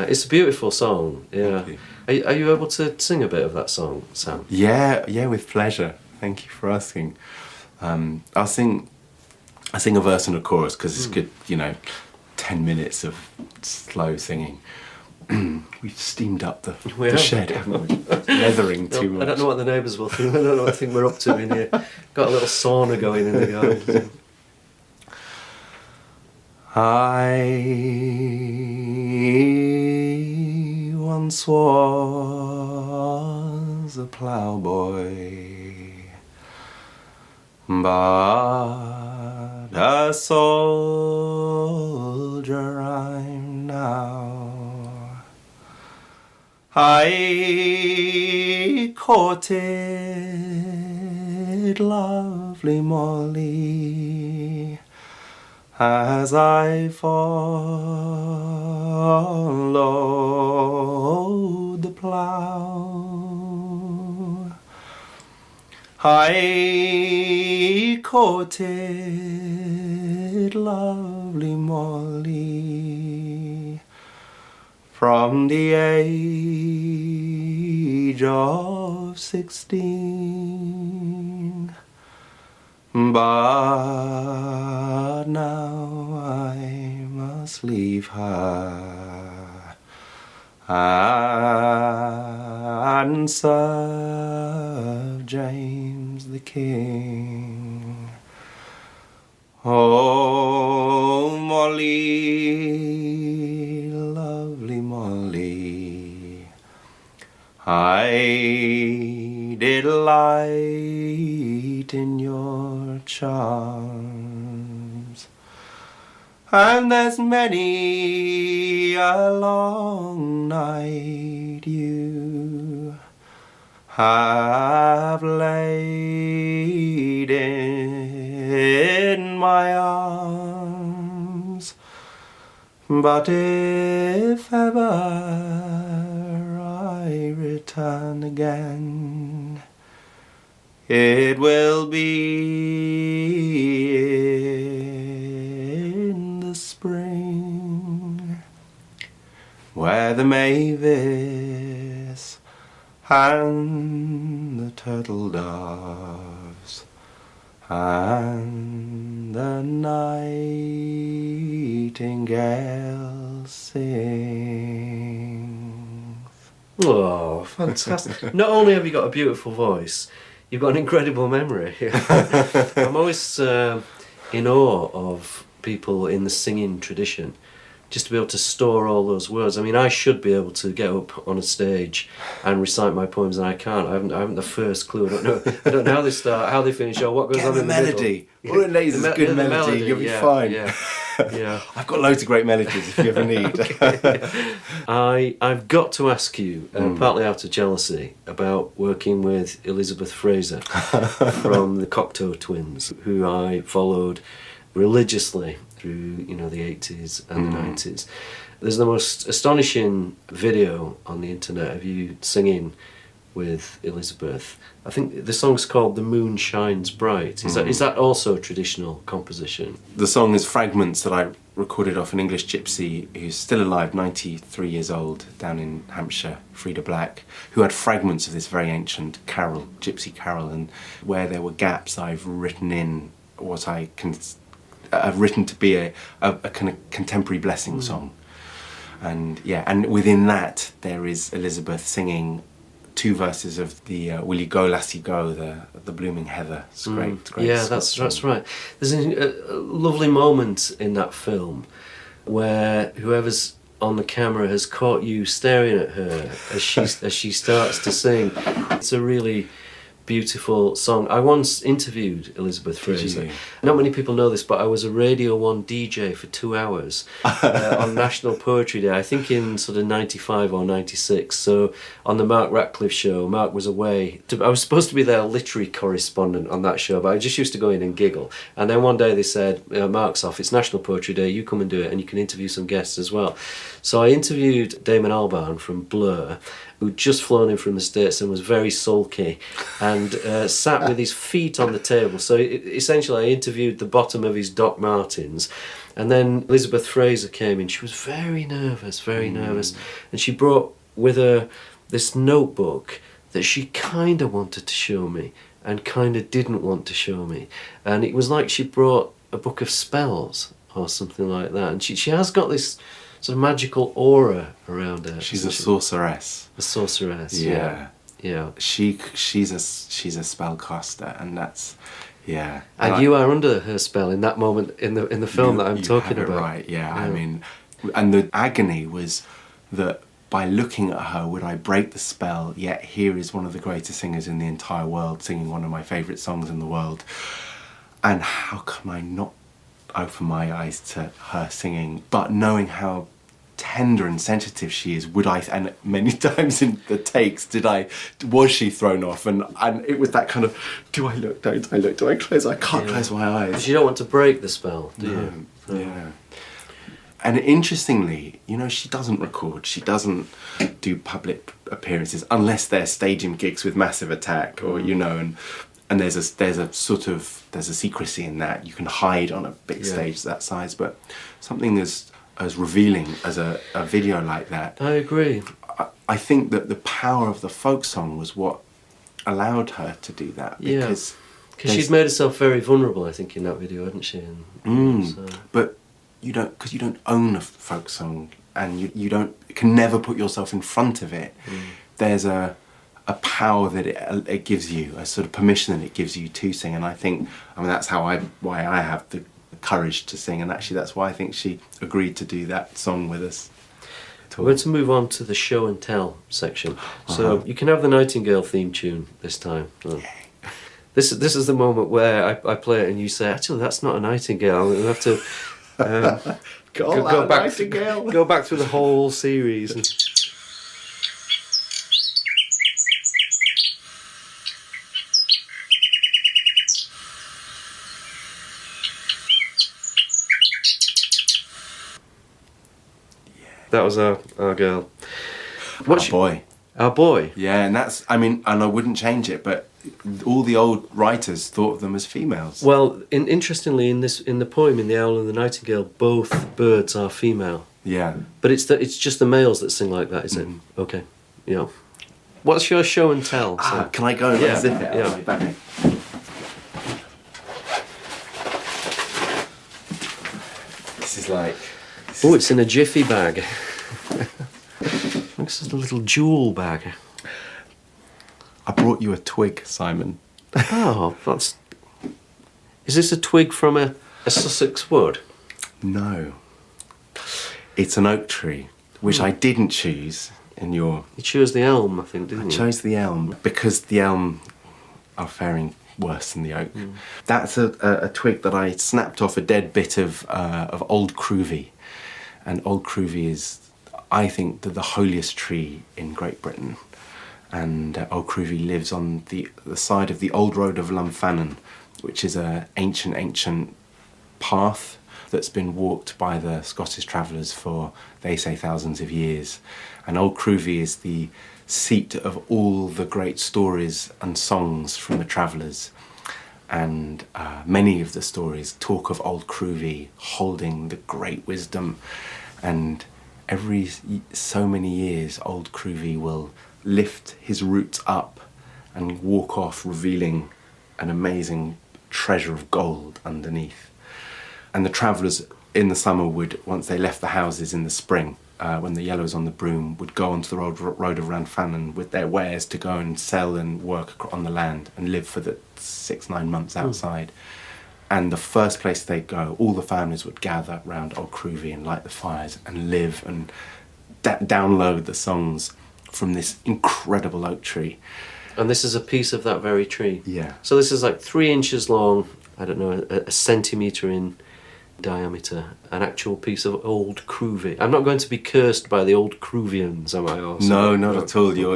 it's a beautiful song. Yeah, are you able to sing a bit of that song, Sam?
Yeah, with pleasure. Thank you for asking. I sing a verse and a chorus because it's good. 10 minutes of slow singing. We've steamed up the shed, haven't we? Leathering too much.
I don't know what the neighbours will think. I don't know what I think we're up to in here. Got a little sauna going in the garden.
I once was a ploughboy, but a soldier I'm now. I courted lovely Molly as I followed the plough. I courted lovely Molly from the age of 16, but now I must leave her and serve James the King. Oh, Molly, lovely Molly, I delight in your charms, and there's many a long night you have laid in my arms. But if ever I return again, it will be in the spring, where the mavis and the turtle doves and the nightingale sings.
Oh, fantastic. Not only have you got a beautiful voice, you've got an incredible memory. I'm always in awe of people in the singing tradition, just to be able to store all those words. I mean, I should be able to get up on a stage and recite my poems, and I can't. I haven't the first clue. I don't know how they start, how they finish, or what goes on in the
melody.
middle.
All it needs is a good melody. You'll be fine.
Yeah.
I've got loads of great melodies if you ever need.
I've got to ask you, partly out of jealousy, about working with Elizabeth Fraser from the Cocteau Twins, who I followed religiously through the 80s and the 90s. There's the most astonishing video on the internet of you singing with Elizabeth. I think the song's called The Moon Shines Bright. Is that also a traditional composition?
The song is fragments that I recorded off an English gypsy who's still alive, 93 years old, down in Hampshire, Frida Black, who had fragments of this very ancient carol, gypsy carol, and where there were gaps I've written in what I've written to be a kind of contemporary blessing song. And within that there is Elizabeth singing 2 verses of the Will You Go Lassie Go, the Blooming Heather. It's great.
Yeah, that's right. There's a lovely moment in that film where whoever's on the camera has caught you staring at her as she starts to sing. It's a really beautiful song. I once interviewed Elizabeth Fraser. Not many people know this, but I was a Radio 1 DJ for 2 hours on National Poetry Day, I think in sort of 95 or 96. So on the Mark Ratcliffe show, Mark was away. I was supposed to be their literary correspondent on that show, but I just used to go in and giggle. And then one day they said, Mark's off, it's National Poetry Day, you come and do it, and you can interview some guests as well. So I interviewed Damon Albarn from Blur, who'd just flown in from the States and was very sulky and sat with his feet on the table. So essentially I interviewed the bottom of his Doc Martens, and then Elizabeth Fraser came in. She was very nervous, and she brought with her this notebook that she kind of wanted to show me and kind of didn't want to show me. And it was like she brought a book of spells or something like that. And she has got this sort of magical aura around her.
She's a sorceress.
A sorceress,
yeah. She's a spellcaster, and that's And
you are under her spell in that moment in the film that I'm talking about.
Right, yeah. I mean, and the agony was that by looking at her, would I break the spell? Yet here is one of the greatest singers in the entire world, singing one of my favourite songs in the world, and how can I not open my eyes to her singing? But knowing how tender and sensitive she is, and many times in the takes was she thrown off, and it was that kind of, do I look, don't I look, do I close, I can't close my eyes.
Because you don't want to break the spell, do you?
Yeah. And interestingly, she doesn't record, she doesn't do public appearances unless they're staging gigs with Massive Attack or and there's a secrecy in that. You can hide on a big stage that size, but something as revealing as a video like that.
I agree.
I think that the power of the folk song was what allowed her to do that. Because
she'd made herself very vulnerable, I think, in that video, hadn't she?
But you don't own a folk song, and you can never put yourself in front of it. There's a power that it gives you, a sort of permission that it gives you to sing, and that's why I have the courage to sing, and actually that's why I think she agreed to do that song with us.
We're going to move on to the show and tell section. So you can have the Nightingale theme tune this time. This is the moment where I play it and you say, actually that's not a nightingale. We have to go back through the whole series. That was our girl. Our boy.
Yeah, and and I wouldn't change it, but all the old writers thought of them as females.
Well, interestingly, in the poem, in The Owl and the Nightingale, both birds are female.
Yeah.
But it's just the males that sing like that, is it? Okay. Yeah. What's your show and tell?
Can I go and zip it?
Yeah.
This is like...
Oh, it's in a jiffy bag. Looks like a little jewel bag.
I brought you a twig, Simon.
Oh, that's... Is this a twig from a Sussex wood?
No. It's an oak tree, which I didn't choose in your...
You chose the elm, I think, didn't
I
you?
chose the elm because the elm are faring worse than the oak. That's a twig that I snapped off a dead bit of old cruvy. And old cruvy is, I think, the holiest tree in Great Britain. And old cruvy lives on the side of the old road of Llanfannan, which is an ancient path that's been walked by the Scottish travellers for, they say, thousands of years. And Old Cruvy is the seat of all the great stories and songs from the travellers. And many of the stories talk of Old Cruvy holding the great wisdom. And every so many years, Old Cruvy will lift his roots up and walk off, revealing an amazing treasure of gold underneath. And the travellers in the summer would, once they left the houses in the spring, when the yellow was on the broom, would go onto the road of Llanfannan with their wares to go and sell and work on the land and live for the 6-9 months outside. And the first place they'd go, all the families would gather round Old Cruvy and light the fires and live and download the songs from this incredible oak tree.
And this is a piece of that very tree?
Yeah.
So this is like 3 inches long, I don't know, a centimetre in diameter, an actual piece of Old Cruvy. I'm not going to be cursed by the Old Cruvians, am I? Also?
No, not at all. You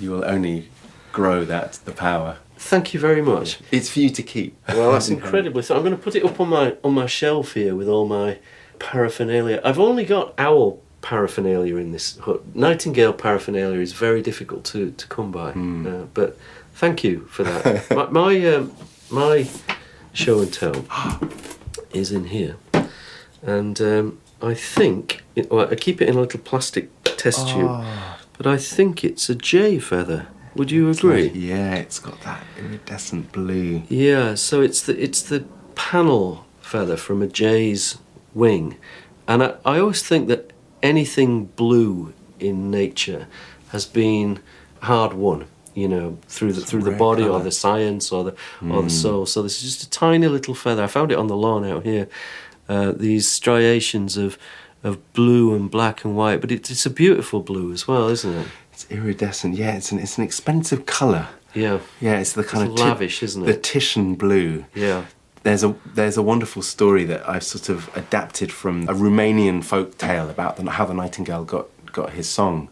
will only grow the power.
Thank you very much.
It's for you to keep.
Well, that's incredibly. So I'm going to put it up on my shelf here with all my paraphernalia. I've only got owl paraphernalia in this hut. Nightingale paraphernalia is very difficult to come by. But thank you for that. my show and tell is in here, and I think I keep it in a little plastic test tube, but I think it's a jay feather. Would you agree?
Yeah, it's got that iridescent blue.
Yeah, so it's the panel feather from a jay's wing, and I always think that anything blue in nature has been hard won, through the body colour, or the science or the soul. So this is just a tiny little feather. I found it on the lawn out here. These striations of blue and black and white, but it's a beautiful blue as well, isn't it?
It's iridescent. Yeah, it's an expensive colour.
Yeah.
Yeah, it's the kind
it's
of
lavish, isn't it?
The Titian blue.
Yeah.
There's a wonderful story that I've sort of adapted from a Romanian folk tale about how the nightingale got his song.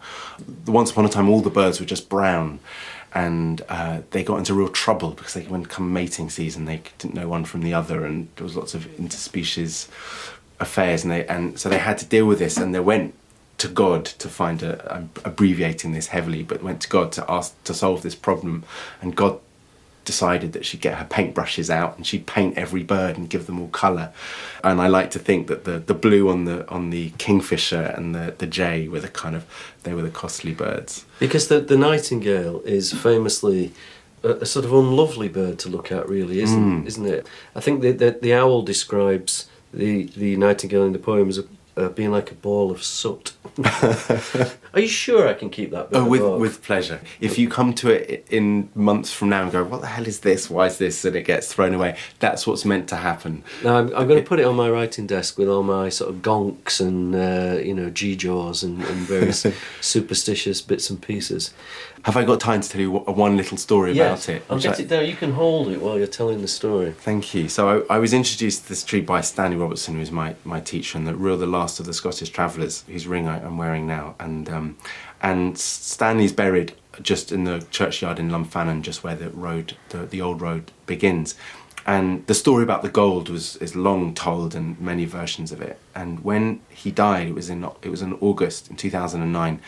Once upon a time, all the birds were just brown, and they got into real trouble because when come mating season, they didn't know one from the other, and there was lots of interspecies affairs, and so they had to deal with this, and they went to God to find I'm abbreviating this heavily, but went to God to ask to solve this problem, and God decided that she'd get her paintbrushes out and she'd paint every bird and give them all colour. And I like to think that the blue on the kingfisher and the jay were the costly birds. Because
the nightingale is famously a sort of unlovely bird to look at, really, isn't it? I think the owl describes the nightingale in the poem as being like a ball of soot. Are you sure I can keep that bit?
With pleasure. If you come to it in months from now and go, what the hell is this? Why is this? And it gets thrown away. That's what's meant to happen.
Now I'm going to put it on my writing desk with all my sort of gonks and G-jaws and various superstitious bits and pieces.
Have I got time to tell you one little story about it?
I'll get it there. You can hold it while you're telling the story.
Thank you. So I was introduced to this tree by Stanley Robertson, who was my teacher and the last of the Scottish travellers, whose ring I'm wearing now. And Stanley's buried just in the churchyard in Llanfannan, just where the old road begins. And the story about the gold is long told, and many versions of it. And when he died, it was in August in 2009.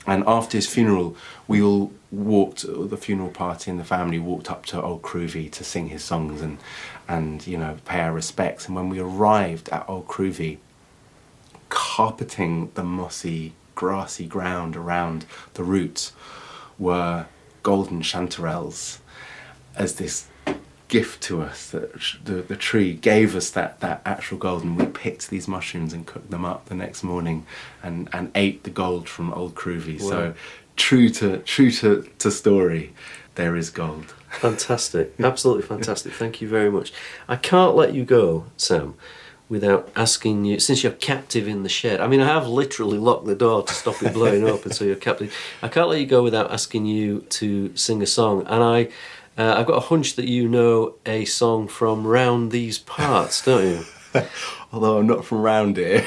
And after his funeral, we all the funeral party and the family walked up to Old Cruvy to sing his songs and pay our respects. And when we arrived at Old Cruvy, carpeting the mossy, grassy ground around the roots were golden chanterelles as this gift to us, that the tree gave us that actual gold, and we picked these mushrooms and cooked them up the next morning and ate the gold from Old Cruvy. Wow. So true to story. there is gold.
Fantastic, absolutely fantastic. Thank you very much. I can't let you go, Sam, without asking you, since you're captive in the shed. I mean, I have literally locked the door to stop it blowing up, and so you're captive. I can't let you go without asking you to sing a song. And I've got a hunch that you know a song from round these parts, don't you?
Although I'm not from round here,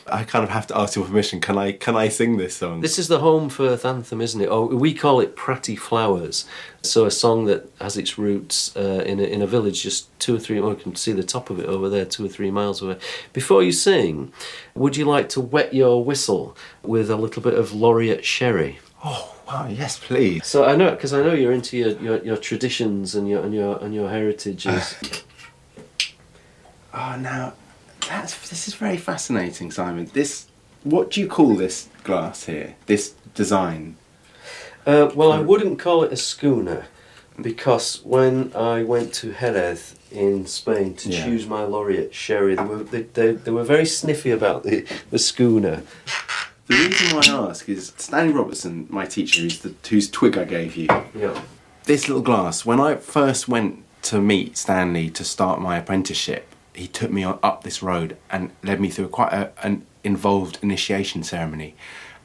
I kind of have to ask your permission. Can I sing this song?
This is the home firth anthem, isn't it? Or we call it Pratty Flowers. So a song that has its roots in a village just 2 or 3. Oh, you can see the top of it over there, 2 or 3 miles away. Before you sing, would you like to wet your whistle with a little bit of Laureate sherry?
Oh wow, yes, please.
So I know, because I know you're into your traditions and your heritages.
Oh, now this is very fascinating, Simon. What do you call this glass here? This design?
Well, I wouldn't call it a schooner, because when I went to Jerez in Spain to choose my Laureate sherry, they were very sniffy about the schooner.
The reason why I ask is Stanley Robertson, my teacher, whose twig I gave you.
Yeah.
This little glass, when I first went to meet Stanley to start my apprenticeship, he took me up this road and led me through quite an involved initiation ceremony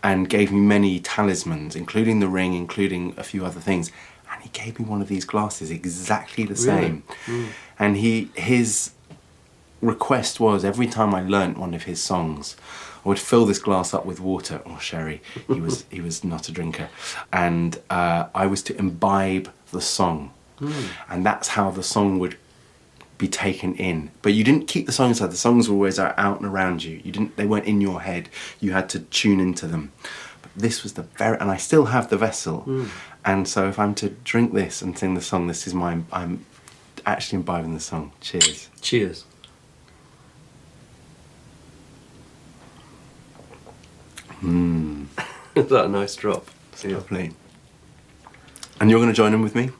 and gave me many talismans, including the ring, including a few other things. And he gave me one of these glasses, exactly the same. Mm. And his request was, every time I learnt one of his songs, I would fill this glass up with water or sherry. He was not a drinker. And I was to imbibe the song. Mm. And that's how the song would be taken in. But you didn't keep the song inside. The songs were always out and around you. They weren't in your head. You had to tune into them. But this was and I still have the vessel. Mm. And so if I'm to drink this and sing the song, I'm actually imbibing the song. Cheers.
Cheers.
Mm.
Is that a nice drop?
It's lovely. And you're going to join in with me?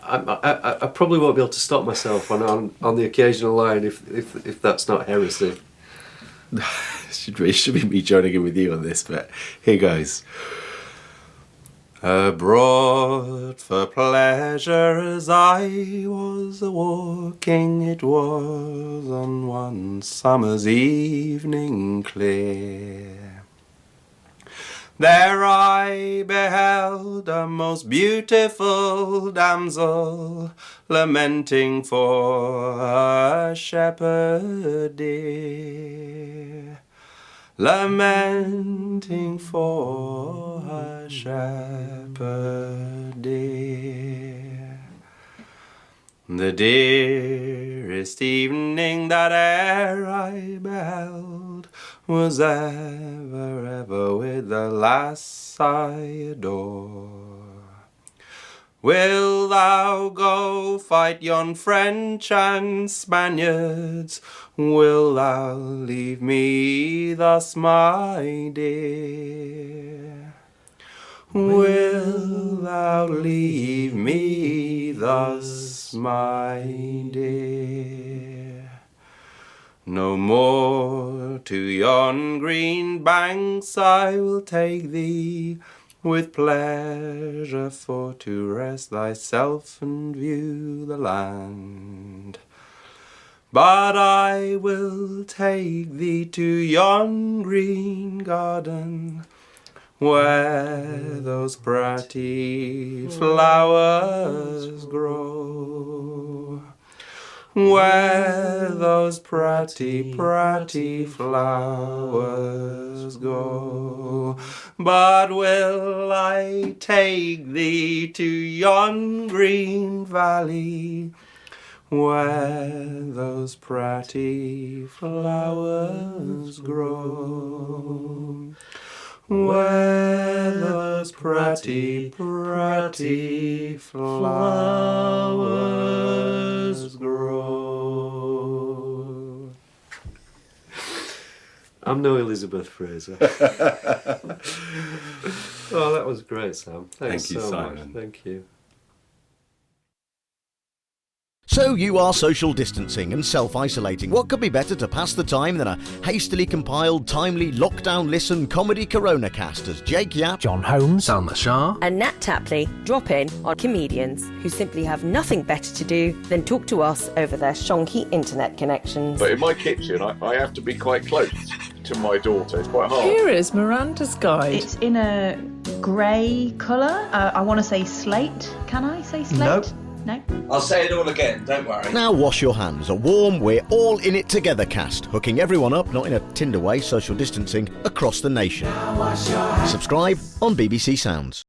I probably won't be able to stop myself on the occasional line if that's not heresy.
It should be me joining in with you on this, but here goes. Abroad for pleasure as I was a-walking, it was on one summer's evening clear. There I beheld a most beautiful damsel, lamenting for her shepherd dear. Lamenting for her shepherd dear. The dearest evening that e'er I beheld was ever with the lass I adore. Will thou go fight yon French and Spaniards? Will thou leave me thus, my dear? Will thou leave me thus, my dear? No more to yon green banks I will take thee, with pleasure for to rest thyself and view the land. But I will take thee to yon green garden, where those pretty flowers grow. Where those pretty flowers go. But will I take thee to yon green valley, where those pretty flowers grow. Where those pretty flowers grow.
I'm no Elizabeth Fraser. Oh, that was great, Sam. Thanks
Thank you,
so
Simon.
much. Thank you.
So you are social distancing and self-isolating. What could be better to pass the time than a hastily compiled, timely lockdown listen comedy Corona cast as Jake Yap,
John Holmes,
Salma Shah,
and Nat Tapley drop in on comedians who simply have nothing better to do than talk to us over their shonky internet connections.
But in my kitchen, I have to be quite close to my daughter. It's quite hard.
Here is Miranda's guide.
It's in a grey colour. I want to say slate. Can I say slate?
Nope.
No?
I'll say it all again, don't worry.
Now wash your hands. A warm, we're all in it together cast, hooking everyone up, not in a Tinder way, social distancing, across the nation. Subscribe on BBC Sounds.